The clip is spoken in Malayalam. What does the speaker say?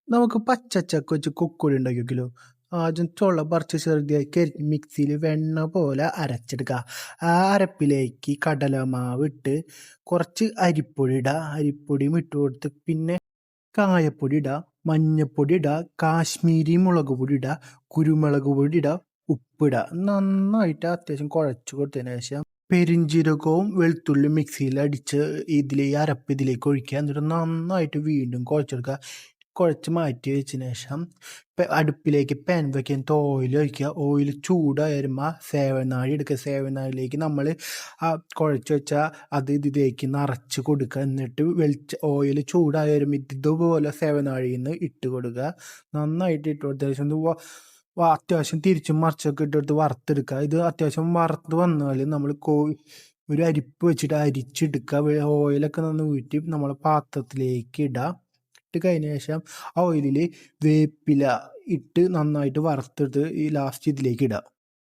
നമുക്ക് പച്ചച്ചക്ക വെച്ച് കുക്കുടി ഉണ്ടാക്കി വെക്കലോ. ആദ്യം ചുള പറിച്ച് ചെറുതാക്കി അരിഞ്ഞ് മിക്സിയിൽ വെണ്ണ പോലെ അരച്ചെടുക്കുക. ആ അരപ്പിലേക്ക് കടലമാവ് ഇട്ട് കുറച്ച് അരിപ്പൊടി ഇടുക. അരിപ്പൊടിയും ഇട്ട് കൊടുത്ത് പിന്നെ കായപ്പൊടി ഇടുക, മഞ്ഞപ്പൊടി ഇടുക, കാശ്മീരി മുളക് പൊടി ഇടുക, കുരുമുളക് പൊടി ഇടുക, ഉപ്പിടുക. നന്നായിട്ട് അത്യാവശ്യം കുഴച്ച് കൊടുത്തതിന് ശേഷം പെരിഞ്ജീരകവും വെളുത്തുള്ളി മിക്സിയിൽ അടിച്ച് ഈ അരപ്പ് ഇതിലേക്ക് ഒഴിക്കുക. എന്നിട്ട് നന്നായിട്ട് വീണ്ടും കുഴച്ചെടുക്കുക. കുഴച്ച് മാറ്റി വെച്ചതിന് ശേഷം അടുപ്പിലേക്ക് പാൻ വയ്ക്കാൻ ഓയിൽ ഒഴിക്കുക. ഓയിൽ ചൂടായി വരുമ്പോൾ സേവനാഴി എടുക്കുക. സേവനാഴിയിലേക്ക് നമ്മൾ ആ കുഴച്ച് വെച്ച ഇതിലേക്ക് നിറച്ച് കൊടുക്കുക. എന്നിട്ട് ഓയിൽ ചൂടായി വരുമ്പോൾ ഇതുപോലെ സേവനാഴിയിൽ നിന്ന് ഇട്ട് കൊടുക്കുക. നന്നായിട്ട് ഇട്ട് കൊടുത്ത ശേഷം അത്യാവശ്യം തിരിച്ചും മറിച്ചൊക്കെ ഇട്ടെടുത്ത് വറുത്തെടുക്കുക. ഇത് അത്യാവശ്യം വറുത്ത് വന്നാൽ നമ്മൾ ഒരു അരിപ്പ് വെച്ചിട്ട് അരിച്ചെടുക്കുക. ഓയിലൊക്കെ നന്ന് ഊറ്റി നമ്മൾ പാത്രത്തിലേക്ക് ഇടുക. ഇട്ട് കഴിഞ്ഞ ശേഷം ആ ഓയിലിൽ വേപ്പില ഇട്ട് നന്നായിട്ട് വറുത്തെടുത്ത് ഈ ലാസ്റ്റ് ഇതിലേക്ക് ഇടുക.